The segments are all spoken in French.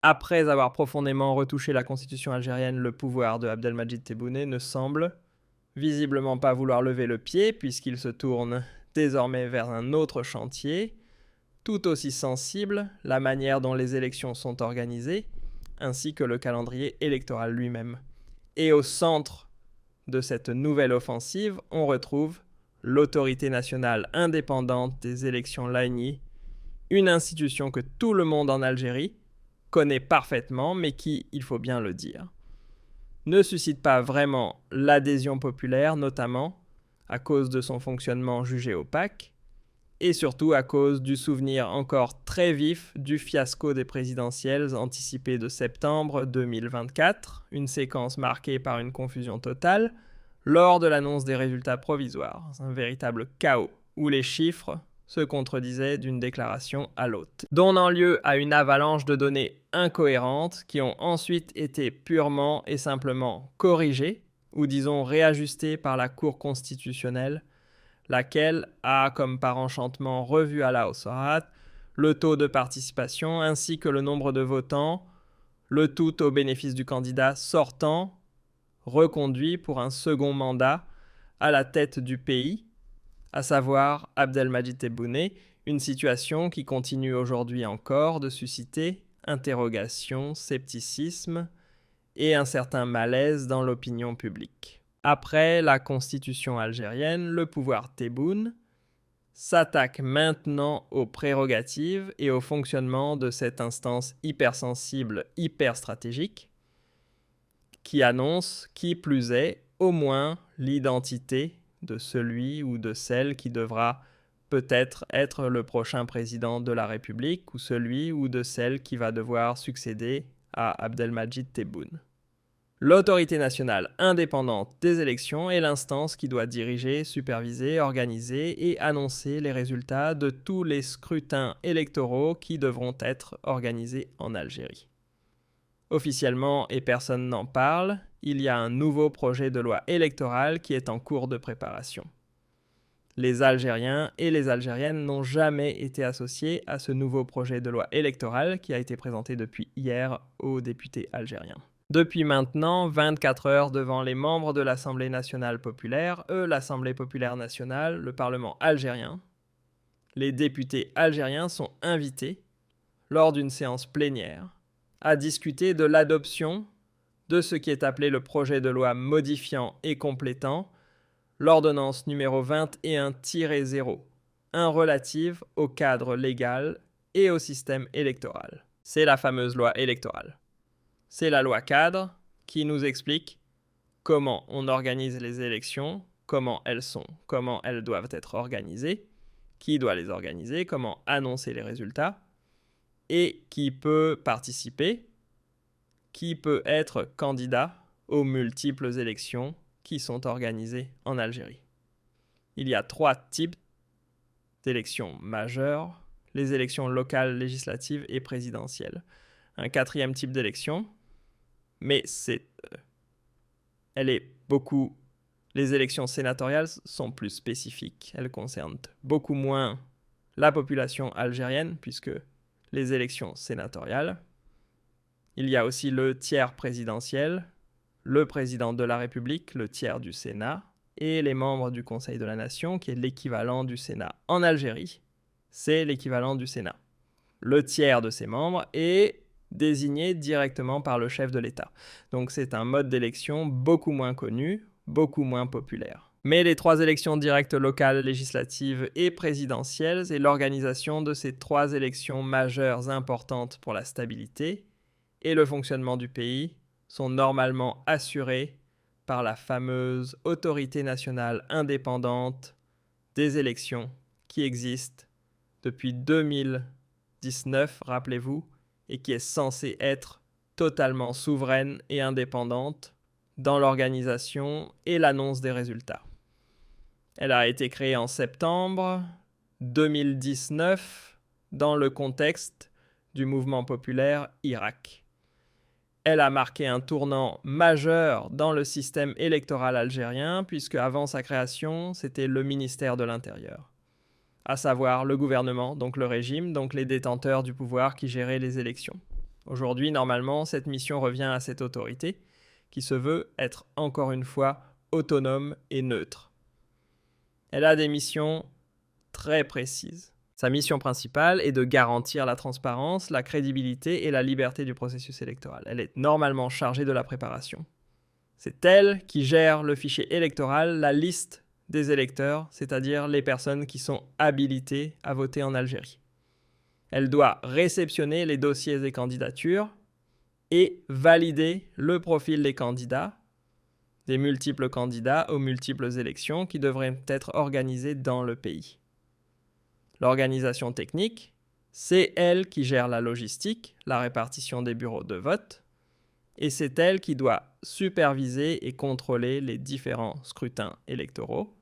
Après avoir profondément retouché la constitution algérienne, le pouvoir de Abdelmadjid Tebboune ne semble visiblement pas vouloir lever le pied puisqu'il se tourne désormais vers un autre chantier, tout aussi sensible, la manière dont les élections sont organisées, ainsi que le calendrier électoral lui-même. Et au centre de cette nouvelle offensive, on retrouve l'autorité nationale indépendante des élections l'ANI, une institution que tout le monde en Algérie connaît parfaitement, mais qui, il faut bien le dire, ne suscite pas vraiment l'adhésion populaire, notamment à cause de son fonctionnement jugé opaque, et surtout à cause du souvenir encore très vif du fiasco des présidentielles anticipées de septembre 2024, une séquence marquée par une confusion totale, lors de l'annonce des résultats provisoires, un véritable chaos, où les chiffres se contredisaient d'une déclaration à l'autre, donnant lieu à une avalanche de données incohérentes qui ont ensuite été purement et simplement corrigées, ou disons réajustées par la Cour constitutionnelle, laquelle a, comme par enchantement, revu à la hausse le taux de participation ainsi que le nombre de votants, le tout au bénéfice du candidat sortant, reconduit pour un second mandat à la tête du pays, à savoir Abdelmadjid Tebboune, une situation qui continue aujourd'hui encore de susciter interrogations, scepticisme et un certain malaise dans l'opinion publique. Après la constitution algérienne, le pouvoir Tebboune s'attaque maintenant aux prérogatives et au fonctionnement de cette instance hypersensible, hyperstratégique, qui annonce, qui plus est, au moins l'identité de celui ou de celle qui devra peut-être être le prochain président de la République ou celui ou de celle qui va devoir succéder à Abdelmadjid Tebboune. L'autorité nationale indépendante des élections est l'instance qui doit diriger, superviser, organiser et annoncer les résultats de tous les scrutins électoraux qui devront être organisés en Algérie. Officiellement, et personne n'en parle, il y a un nouveau projet de loi électorale qui est en cours de préparation. Les Algériens et les Algériennes n'ont jamais été associés à ce nouveau projet de loi électorale qui a été présenté depuis hier aux députés algériens. Depuis maintenant 24 heures devant les membres de l'Assemblée nationale populaire, l'Assemblée populaire nationale, le Parlement algérien, les députés algériens sont invités, lors d'une séance plénière, à discuter de l'adoption de ce qui est appelé le projet de loi modifiant et complétant l'ordonnance numéro 21-0, relative au cadre légal et au système électoral. C'est la fameuse loi électorale. C'est la loi cadre qui nous explique comment on organise les élections, comment elles sont, comment elles doivent être organisées, qui doit les organiser, comment annoncer les résultats, et qui peut participer, qui peut être candidat aux multiples élections qui sont organisées en Algérie. Il y a 3 types d'élections majeures, les élections locales, législatives et présidentielles. Un 4e type d'élection, mais les élections sénatoriales sont plus spécifiques. Elles concernent beaucoup moins la population algérienne, puisque les élections sénatoriales, il y a aussi le tiers présidentiel, le président de la République, le tiers du Sénat, et les membres du Conseil de la Nation, qui est l'équivalent du Sénat en Algérie. C'est l'équivalent du Sénat. Le tiers de ces membres est désigné directement par le chef de l'État. Donc c'est un mode d'élection beaucoup moins connu, beaucoup moins populaire. Mais les 3 élections directes locales, législatives et présidentielles et l'organisation de ces 3 élections majeures importantes pour la stabilité et le fonctionnement du pays sont normalement assurées par la fameuse autorité nationale indépendante des élections qui existe depuis 2019, rappelez-vous, et qui est censée être totalement souveraine et indépendante dans l'organisation et l'annonce des résultats. Elle a été créée en septembre 2019 dans le contexte du mouvement populaire Irak. Elle a marqué un tournant majeur dans le système électoral algérien puisque avant sa création, c'était le ministère de l'Intérieur, à savoir le gouvernement, donc le régime, donc les détenteurs du pouvoir qui géraient les élections Aujourd'hui, normalement, cette mission revient à cette autorité, qui se veut être encore une fois autonome et neutre. Elle a des missions très précises. Sa mission principale est de garantir la transparence, la crédibilité et la liberté du processus électoral. Elle est normalement chargée de la préparation. C'est elle qui gère le fichier électoral, la liste des électeurs, c'est-à-dire les personnes qui sont habilitées à voter en Algérie. Elle doit réceptionner les dossiers des candidatures et valider le profil des candidats, des multiples candidats aux multiples élections qui devraient être organisées dans le pays. L'organisation technique, c'est elle qui gère la logistique, la répartition des bureaux de vote, et c'est elle qui doit superviser et contrôler les différents scrutins électoraux,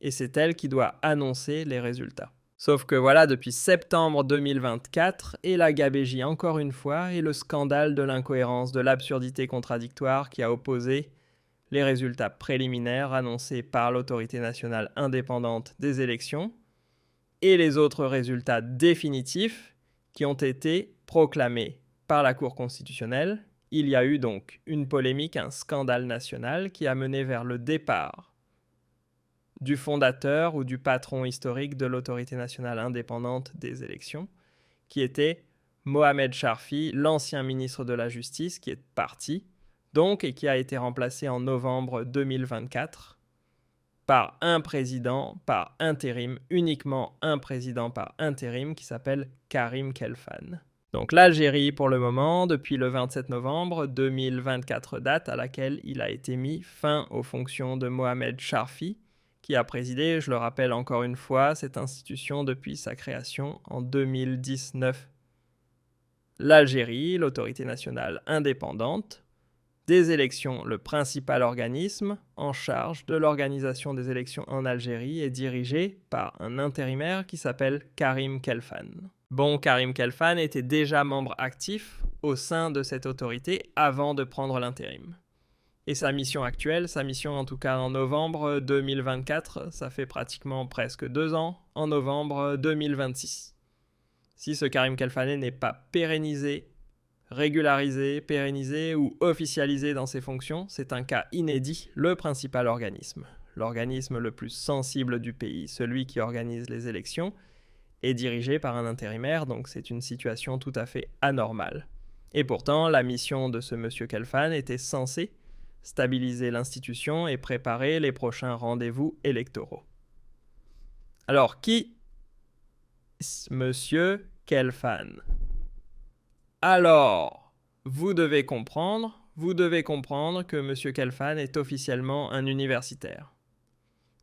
et c'est elle qui doit annoncer les résultats. Sauf que voilà, depuis septembre 2024, et la gabégie encore une fois, et le scandale de l'incohérence, de l'absurdité contradictoire qui a opposé les résultats préliminaires annoncés par l'autorité nationale indépendante des élections, et les autres résultats définitifs qui ont été proclamés par la Cour constitutionnelle. Il y a eu donc une polémique, un scandale national qui a mené vers le départ du fondateur ou du patron historique de l'autorité nationale indépendante des élections, qui était Mohamed Charfi, l'ancien ministre de la Justice, qui est parti, donc, et qui a été remplacé en novembre 2024 par un président par intérim, uniquement un président par intérim qui s'appelle Karim Khelfane. Donc l'Algérie, pour le moment, depuis le 27 novembre 2024, date à laquelle il a été mis fin aux fonctions de Mohamed Charfi, qui a présidé, je le rappelle encore une fois, cette institution depuis sa création en 2019. L'Algérie, l'autorité nationale indépendante des élections, le principal organisme en charge de l'organisation des élections en Algérie, est dirigé par un intérimaire qui s'appelle Karim Khelfane. Bon, Karim Khelfane était déjà membre actif au sein de cette autorité avant de prendre l'intérim. Et sa mission actuelle, sa mission en tout cas en novembre 2024, ça fait pratiquement presque 2 ans, en novembre 2026. Si ce Karim Khelfane n'est pas pérennisé, régularisé, pérennisé ou officialisé dans ses fonctions, c'est un cas inédit, le principal organisme. L'organisme le plus sensible du pays, celui qui organise les élections, est dirigé par un intérimaire, donc c'est une situation tout à fait anormale. Et pourtant, la mission de ce monsieur Khelfane était censée stabiliser l'institution et préparer les prochains rendez-vous électoraux. Alors, qui est monsieur Khelfane ? Alors, vous devez comprendre que M. Khelfane est officiellement un universitaire.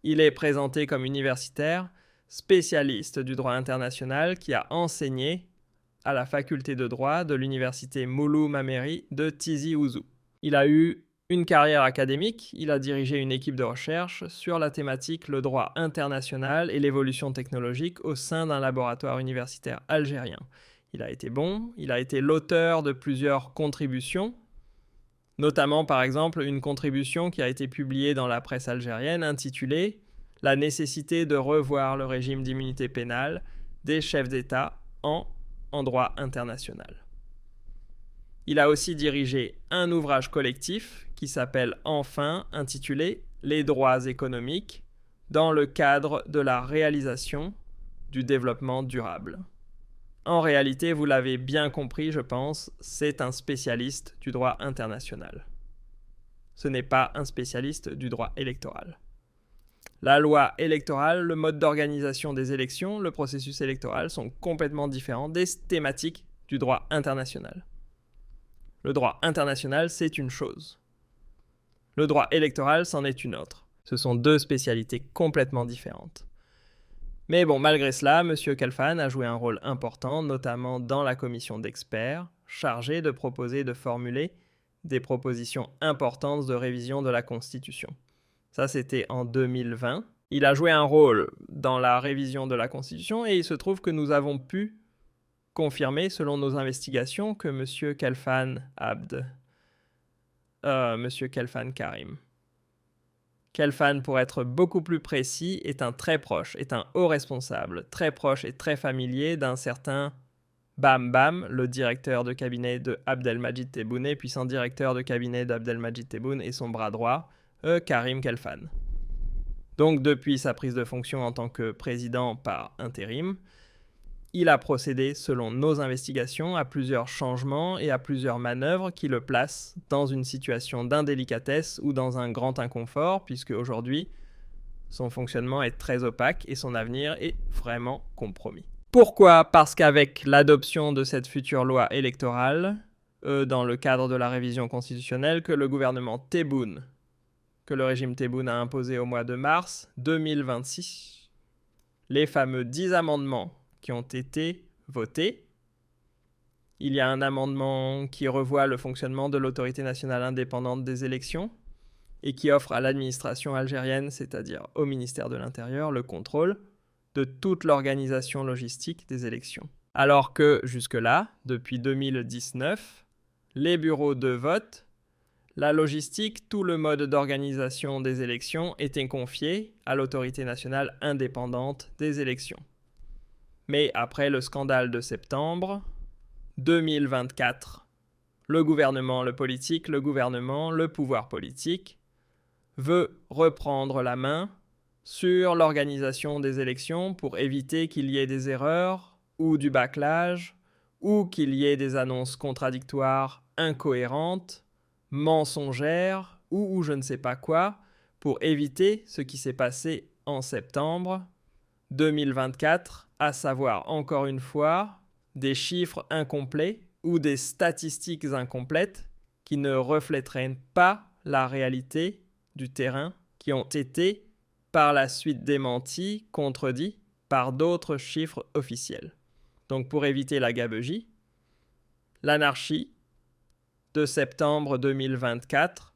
Il est présenté comme universitaire, spécialiste du droit international qui a enseigné à la faculté de droit de l'université Mouloud Mammeri de Tizi Ouzou. Il a eu une carrière académique, il a dirigé une équipe de recherche sur la thématique le droit international et l'évolution technologique au sein d'un laboratoire universitaire algérien. Il a été bon, il a été l'auteur de plusieurs contributions, notamment par exemple une contribution qui a été publiée dans la presse algérienne intitulée « La nécessité de revoir le régime d'immunité pénale des chefs d'État en droit international ». Il a aussi dirigé un ouvrage collectif qui s'appelle enfin intitulé « Les droits économiques dans le cadre de la réalisation du développement durable ». En réalité, vous l'avez bien compris, je pense, c'est un spécialiste du droit international. Ce n'est pas un spécialiste du droit électoral. La loi électorale, le mode d'organisation des élections, le processus électoral sont complètement différents des thématiques du droit international. Le droit international, c'est une chose. Le droit électoral, c'en est une autre. Ce sont deux spécialités complètement différentes. Mais bon, malgré cela, M. Khelfane a joué un rôle important, notamment dans la commission d'experts, chargée de proposer et de formuler des propositions importantes de révision de la Constitution. Ça, c'était en 2020. Il a joué un rôle dans la révision de la Constitution et il se trouve que nous avons pu confirmer, selon nos investigations, que M. Khelfane Karim. Khelfane, pour être beaucoup plus précis, est un très proche, est un haut responsable, très proche et très familier d'un certain Bam Bam, le directeur de cabinet de Abdelmadjid Tebboune, puissant directeur de cabinet d'Abdelmadjid Tebboune, et son bras droit, Karim Khelfan. Donc depuis sa prise de fonction en tant que président par intérim, il a procédé, selon nos investigations, à plusieurs changements et à plusieurs manœuvres qui le placent dans une situation d'indélicatesse ou dans un grand inconfort, puisque aujourd'hui, son fonctionnement est très opaque et son avenir est vraiment compromis. Pourquoi ? Parce qu'avec l'adoption de cette future loi électorale, dans le cadre de la révision constitutionnelle que le gouvernement Tebboune, que le régime Tebboune a imposé au mois de mars 2026, les fameux 10 amendements qui ont été votés. Il y a un amendement qui revoit le fonctionnement de l'autorité nationale indépendante des élections et qui offre à l'administration algérienne, c'est-à-dire au ministère de l'Intérieur, le contrôle de toute l'organisation logistique des élections. Alors que jusque-là, depuis 2019, les bureaux de vote, la logistique, tout le mode d'organisation des élections étaient confiés à l'autorité nationale indépendante des élections. Mais après le scandale de septembre 2024, le gouvernement, le politique, le gouvernement, le pouvoir politique veut reprendre la main sur l'organisation des élections pour éviter qu'il y ait des erreurs ou du bâclage ou qu'il y ait des annonces contradictoires, incohérentes, mensongères ou je ne sais pas quoi, pour éviter ce qui s'est passé en septembre 2024, à savoir, encore une fois, des chiffres incomplets ou des statistiques incomplètes qui ne reflèteraient pas la réalité du terrain, qui ont été par la suite démentis, contredits par d'autres chiffres officiels. Donc pour éviter la gabegie, l'anarchie de septembre 2024,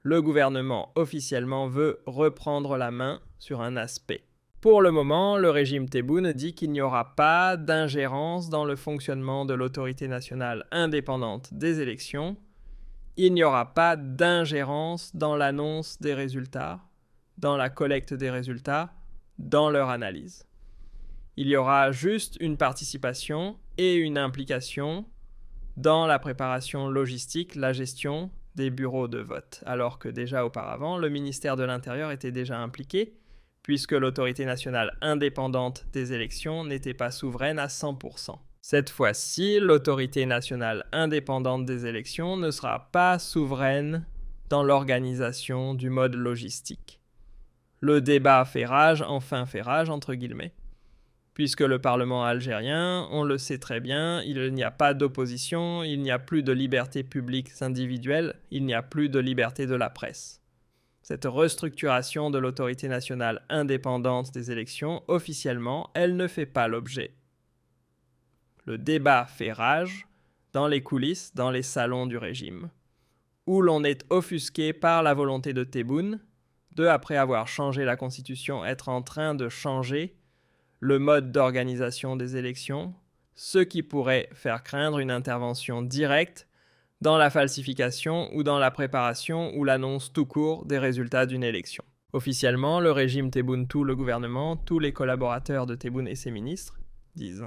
le gouvernement officiellement veut reprendre la main sur un aspect. Pour le moment, le régime Tebboune dit qu'il n'y aura pas d'ingérence dans le fonctionnement de l'autorité nationale indépendante des élections. Il n'y aura pas d'ingérence dans l'annonce des résultats, dans la collecte des résultats, dans leur analyse. Il y aura juste une participation et une implication dans la préparation logistique, la gestion des bureaux de vote, alors que déjà auparavant, le ministère de l'Intérieur était déjà impliqué, puisque l'autorité nationale indépendante des élections n'était pas souveraine à 100%. Cette fois-ci, l'autorité nationale indépendante des élections ne sera pas souveraine dans l'organisation du mode logistique. Le débat fait rage, enfin fait rage, entre guillemets, puisque le Parlement algérien, on le sait très bien, il n'y a pas d'opposition, il n'y a plus de libertés publiques individuelles, il n'y a plus de liberté de la presse. Cette restructuration de l'autorité nationale indépendante des élections, officiellement, elle ne fait pas l'objet. Le débat fait rage dans les coulisses, dans les salons du régime, où l'on est offusqué par la volonté de Tebboune de, après avoir changé la constitution, être en train de changer le mode d'organisation des élections, ce qui pourrait faire craindre une intervention directe dans la falsification ou dans la préparation ou l'annonce tout court des résultats d'une élection. Officiellement, le régime Tebboune, tout le gouvernement, tous les collaborateurs de Tebboune et ses ministres disent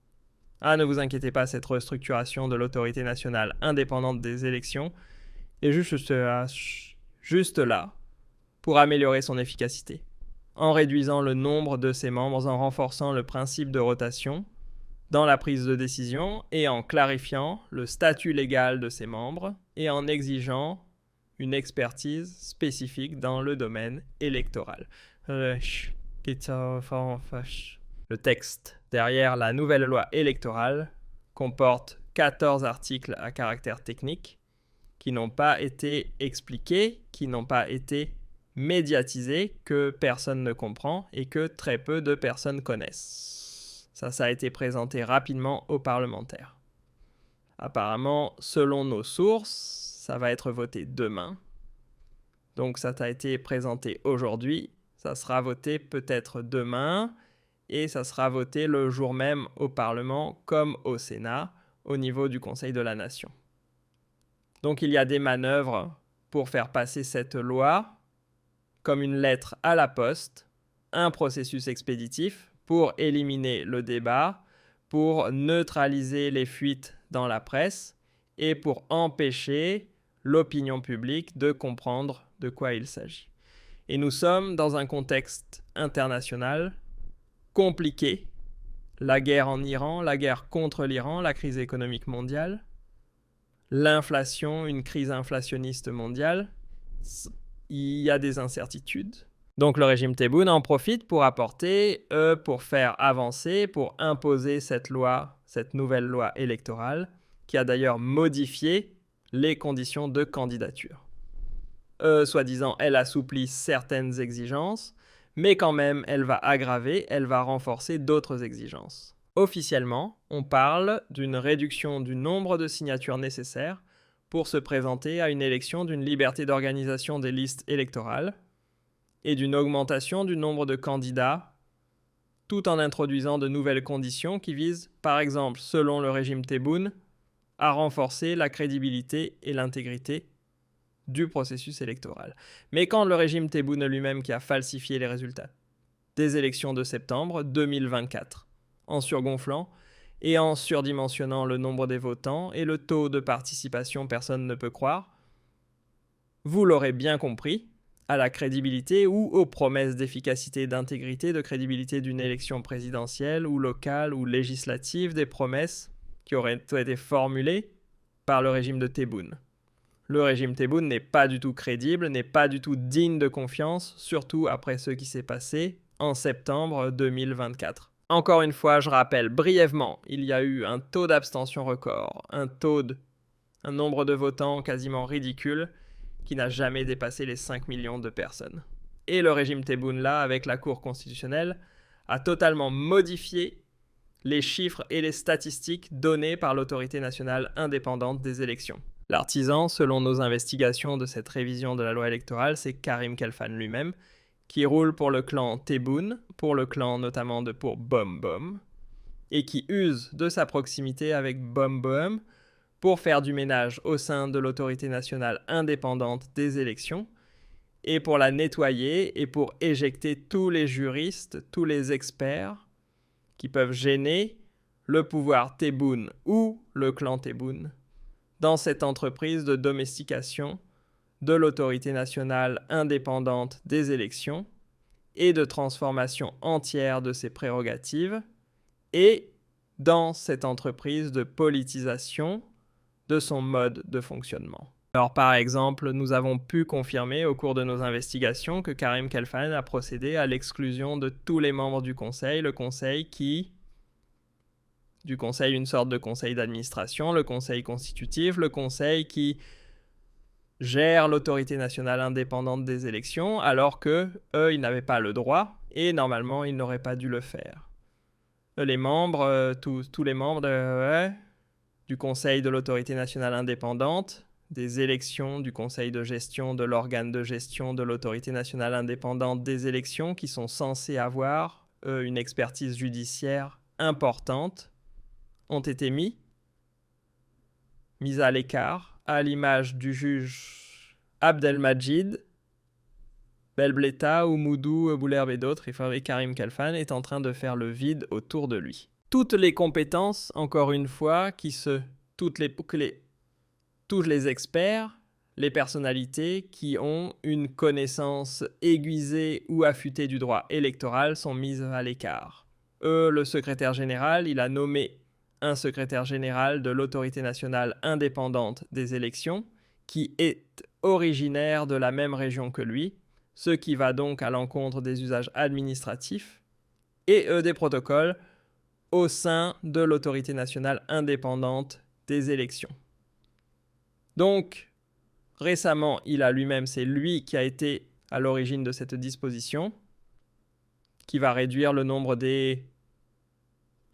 « Ah, ne vous inquiétez pas, cette restructuration de l'autorité nationale indépendante des élections est juste là pour améliorer son efficacité, en réduisant le nombre de ses membres, en renforçant le principe de rotation dans la prise de décision et en clarifiant le statut légal de ses membres et en exigeant une expertise spécifique dans le domaine électoral. » Le texte derrière la nouvelle loi électorale comporte 14 articles à caractère technique qui n'ont pas été expliqués, qui n'ont pas été médiatisés, que personne ne comprend et que très peu de personnes connaissent. Ça a été présenté rapidement aux parlementaires. Apparemment, selon nos sources, ça va être voté demain. Donc ça a été présenté aujourd'hui, ça sera voté peut-être demain, et ça sera voté le jour même au Parlement comme au Sénat, au niveau du Conseil de la Nation. Donc il y a des manœuvres pour faire passer cette loi comme une lettre à la poste, un processus expéditif pour éliminer le débat, pour neutraliser les fuites dans la presse et pour empêcher l'opinion publique de comprendre de quoi il s'agit. Et nous sommes dans un contexte international compliqué. La guerre en Iran, la guerre contre l'Iran, la crise économique mondiale, l'inflation, une crise inflationniste mondiale. Il y a des incertitudes. Donc le régime Tebboune en profite pour apporter, pour faire avancer, pour imposer cette loi, cette nouvelle loi électorale, qui a d'ailleurs modifié les conditions de candidature. Soi-disant, elle assouplit certaines exigences, mais quand même, elle va aggraver, elle va renforcer d'autres exigences. Officiellement, on parle d'une réduction du nombre de signatures nécessaires pour se présenter à une élection d'une liberté d'organisation des listes électorales et d'une augmentation du nombre de candidats, tout en introduisant de nouvelles conditions qui visent, par exemple, selon le régime Tebboune, à renforcer la crédibilité et l'intégrité du processus électoral. Mais quand le régime Tebboune lui-même qui a falsifié les résultats des élections de septembre 2024, en surgonflant et en surdimensionnant le nombre des votants et le taux de participation, personne ne peut croire, vous l'aurez bien compris, à la crédibilité ou aux promesses d'efficacité et d'intégrité, de crédibilité d'une élection présidentielle ou locale ou législative, des promesses qui auraient été formulées par le régime de Tebboune. Le régime Tebboune n'est pas du tout crédible, n'est pas du tout digne de confiance, surtout après ce qui s'est passé en septembre 2024. Encore une fois, je rappelle brièvement, il y a eu un taux d'abstention record, un nombre de votants quasiment ridicule qui n'a jamais dépassé les 5 millions de personnes. Et le régime Tebboune, là, avec la Cour constitutionnelle, a totalement modifié les chiffres et les statistiques donnés par l'autorité nationale indépendante des élections. L'artisan, selon nos investigations de cette révision de la loi électorale, c'est Karim Khalfan lui-même, qui roule pour le clan Tebboune, pour le clan notamment pour Bom Bom, et qui use de sa proximité avec Bom Bom pour faire du ménage au sein de l'autorité nationale indépendante des élections, et pour la nettoyer et pour éjecter tous les juristes, tous les experts qui peuvent gêner le pouvoir Tebboune ou le clan Tebboune dans cette entreprise de domestication de l'autorité nationale indépendante des élections et de transformation entière de ses prérogatives, et dans cette entreprise de politisation de son mode de fonctionnement. Alors par exemple, nous avons pu confirmer au cours de nos investigations que Karim Khalfan a procédé à l'exclusion de tous les membres du conseil, une sorte de conseil d'administration, le conseil constitutif, le conseil qui gère l'autorité nationale indépendante des élections, alors que eux, ils n'avaient pas le droit et normalement, ils n'auraient pas dû le faire. Tous les membres du conseil de l'autorité nationale indépendante, des élections, du conseil de gestion, de l'organe de gestion de l'autorité nationale indépendante des élections, qui sont censés avoir une expertise judiciaire importante, ont été mis à l'écart, à l'image du juge Abdelmadjid Belbleta, Oumoudou, Boulerbe et d'autres, et Karim Khalfan est en train de faire le vide autour de lui. Toutes les compétences, encore une fois, tous les experts, les personnalités qui ont une connaissance aiguisée ou affûtée du droit électoral sont mises à l'écart. Le secrétaire général, il a nommé un secrétaire général de l'autorité nationale indépendante des élections qui est originaire de la même région que lui, ce qui va donc à l'encontre des usages administratifs et des protocoles au sein de l'autorité nationale indépendante des élections. Donc, récemment, c'est lui qui a été à l'origine de cette disposition, qui va réduire le nombre des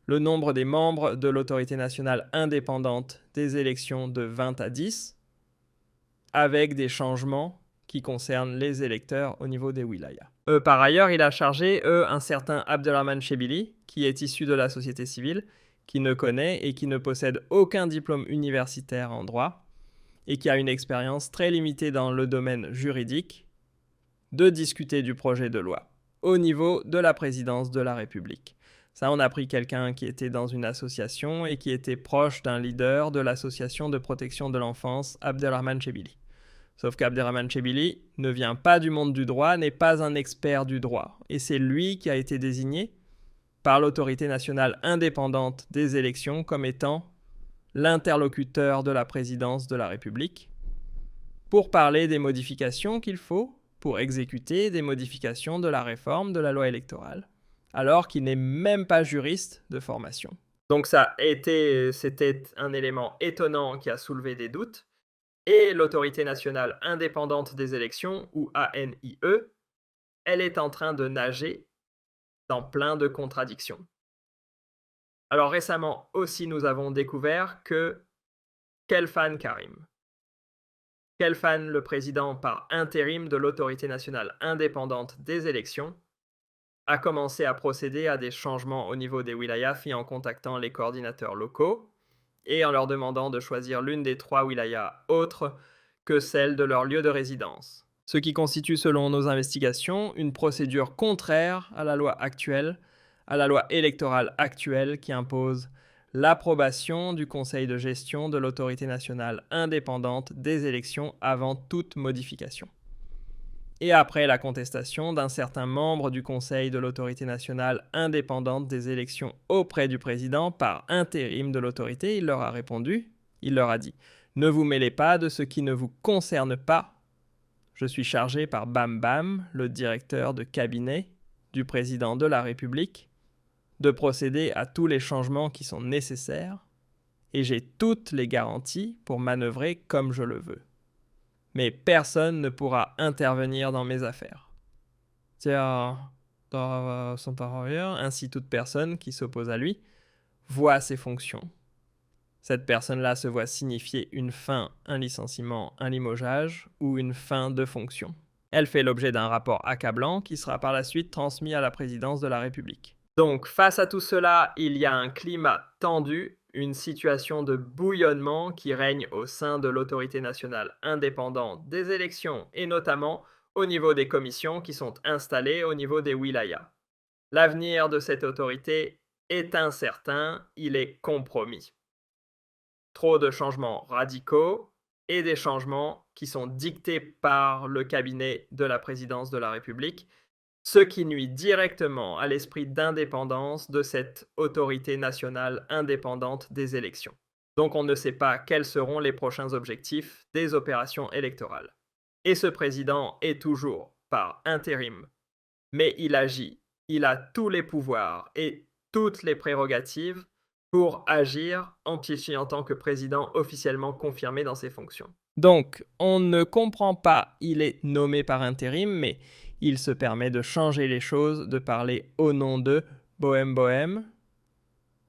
membres de l'autorité nationale indépendante des élections de 20 à 10, avec des changements qui concernent les électeurs au niveau des wilayas. Par ailleurs, il a chargé un certain Abdelrahman Chebili, qui est issu de la société civile, qui ne connaît et qui ne possède aucun diplôme universitaire en droit, et qui a une expérience très limitée dans le domaine juridique, de discuter du projet de loi au niveau de la présidence de la République. Ça, on a pris quelqu'un qui était dans une association et qui était proche d'un leader de l'association de protection de l'enfance, Abdelrahman Chebili. Sauf qu'Abdelrahman Chebili ne vient pas du monde du droit, n'est pas un expert du droit. Et c'est lui qui a été désigné par l'autorité nationale indépendante des élections comme étant l'interlocuteur de la présidence de la République pour parler des modifications qu'il faut pour exécuter des modifications de la réforme de la loi électorale, alors qu'il n'est même pas juriste de formation. Donc c'était un élément étonnant qui a soulevé des doutes, et l'autorité nationale indépendante des élections, ou ANIE, elle est en train de nager dans plein de contradictions. Alors récemment aussi, nous avons découvert que Khelfan Karim, le président par intérim de l'autorité nationale indépendante des élections, a commencé à procéder à des changements au niveau des wilayas en contactant les coordinateurs locaux et en leur demandant de choisir l'une des 3 wilayas autres que celle de leur lieu de résidence. Ce qui constitue, selon nos investigations, une procédure contraire à la loi actuelle, à la loi électorale actuelle qui impose l'approbation du conseil de gestion de l'autorité nationale indépendante des élections avant toute modification. Et après la contestation d'un certain membre du conseil de l'autorité nationale indépendante des élections auprès du président par intérim de l'autorité, il leur a répondu, il leur a dit « Ne vous mêlez pas de ce qui ne vous concerne pas. Je suis chargé par Bam Bam, le directeur de cabinet du président de la République, de procéder à tous les changements qui sont nécessaires et j'ai toutes les garanties pour manœuvrer comme je le veux. Mais personne ne pourra intervenir dans mes affaires. » Tiens, dans son travailleur, ainsi toute personne qui s'oppose à lui voit ses fonctions. Cette personne-là se voit signifier une fin, un licenciement, un limogeage ou une fin de fonction. Elle fait l'objet d'un rapport accablant qui sera par la suite transmis à la présidence de la République. Donc, face à tout cela, il y a un climat tendu, une situation de bouillonnement qui règne au sein de l'autorité nationale indépendante des élections et notamment au niveau des commissions qui sont installées au niveau des wilayas. L'avenir de cette autorité est incertain, il est compromis. Trop de changements radicaux et des changements qui sont dictés par le cabinet de la présidence de la République, ce qui nuit directement à l'esprit d'indépendance de cette autorité nationale indépendante des élections. Donc on ne sait pas quels seront les prochains objectifs des opérations électorales. Et ce président est toujours par intérim, mais il agit, il a tous les pouvoirs et toutes les prérogatives pour agir en tant que président officiellement confirmé dans ses fonctions. Donc, on ne comprend pas, il est nommé par intérim, mais il se permet de changer les choses, de parler au nom de Bohème,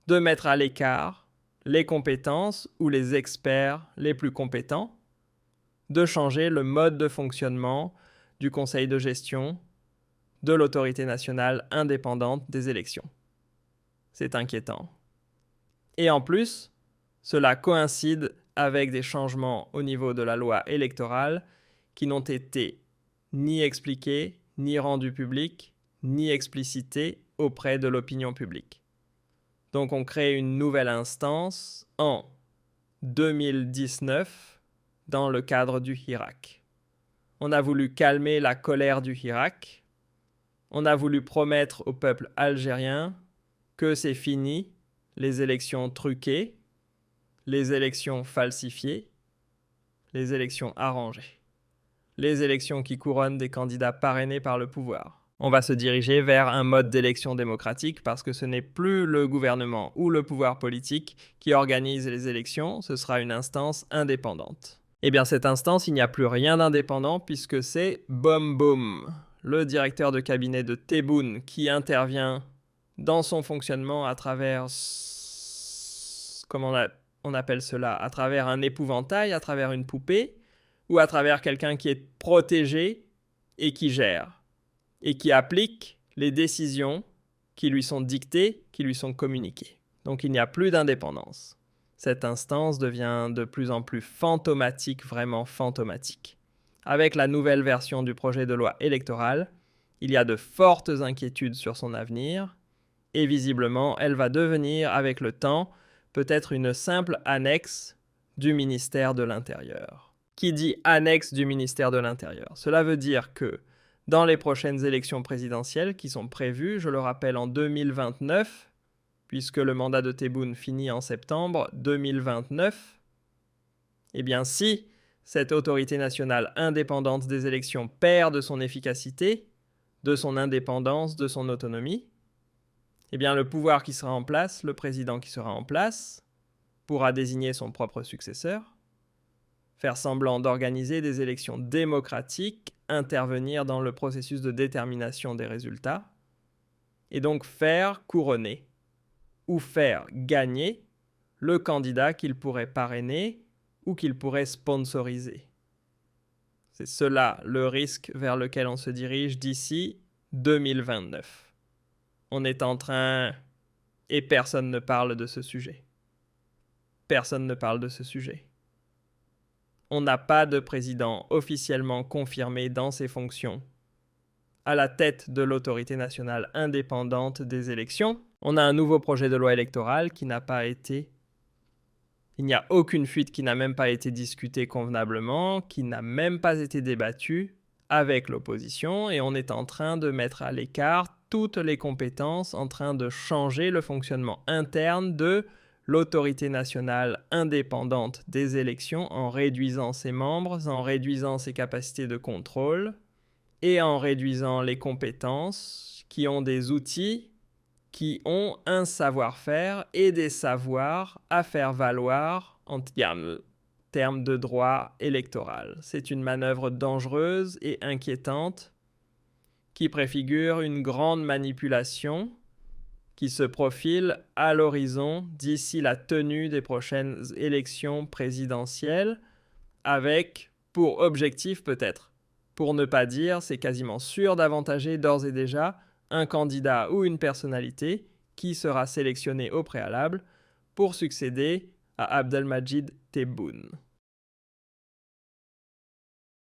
de mettre à l'écart les compétences ou les experts les plus compétents, de changer le mode de fonctionnement du conseil de gestion de l'autorité nationale indépendante des élections. C'est inquiétant. Et en plus, cela coïncide avec des changements au niveau de la loi électorale qui n'ont été ni expliqués, ni rendus publics, ni explicités auprès de l'opinion publique. Donc on crée une nouvelle instance en 2019 dans le cadre du Hirak. On a voulu calmer la colère du Hirak. On a voulu promettre au peuple algérien que c'est fini, les élections truquées, les élections falsifiées, les élections arrangées, les élections qui couronnent des candidats parrainés par le pouvoir. On va se diriger vers un mode d'élection démocratique parce que ce n'est plus le gouvernement ou le pouvoir politique qui organise les élections, ce sera une instance indépendante. Eh bien cette instance, il n'y a plus rien d'indépendant puisque c'est Bom Boum, le directeur de cabinet de Tebboune qui intervient dans son fonctionnement à travers, comment on appelle cela, à travers un épouvantail, à travers une poupée, ou à travers quelqu'un qui est protégé et qui gère, et qui applique les décisions qui lui sont dictées, qui lui sont communiquées. Donc il n'y a plus d'indépendance. Cette instance devient de plus en plus fantomatique, vraiment fantomatique. Avec la nouvelle version du projet de loi électorale, il y a de fortes inquiétudes sur son avenir, Et visiblement, elle va devenir, avec le temps, peut-être une simple annexe du ministère de l'Intérieur. Qui dit annexe du ministère de l'Intérieur? Cela veut dire que dans les prochaines élections présidentielles qui sont prévues, je le rappelle en 2029, puisque le mandat de Tebboune finit en septembre 2029, eh bien si cette autorité nationale indépendante des élections perd de son efficacité, de son indépendance, de son autonomie, eh bien le pouvoir qui sera en place, le président qui sera en place, pourra désigner son propre successeur, faire semblant d'organiser des élections démocratiques, intervenir dans le processus de détermination des résultats, et donc faire couronner ou faire gagner le candidat qu'il pourrait parrainer ou qu'il pourrait sponsoriser. C'est cela le risque vers lequel on se dirige d'ici 2029. On est en train... Et personne ne parle de ce sujet. Personne ne parle de ce sujet. On n'a pas de président officiellement confirmé dans ses fonctions à la tête de l'autorité nationale indépendante des élections. On a un nouveau projet de loi électorale qui n'a pas été... Il n'y a aucune fuite qui n'a même pas été discutée convenablement, qui n'a même pas été débattue avec l'opposition, et on est en train de mettre à l'écart toutes les compétences, en train de changer le fonctionnement interne de l'autorité nationale indépendante des élections en réduisant ses membres, en réduisant ses capacités de contrôle et en réduisant les compétences qui ont des outils, qui ont un savoir-faire et des savoirs à faire valoir en termes de droit électoral. C'est une manœuvre dangereuse et inquiétante qui préfigure une grande manipulation qui se profile à l'horizon d'ici la tenue des prochaines élections présidentielles avec, pour objectif peut-être, pour ne pas dire, c'est quasiment sûr d'avantager d'ores et déjà un candidat ou une personnalité qui sera sélectionné au préalable pour succéder à Abdelmadjid Tebboune.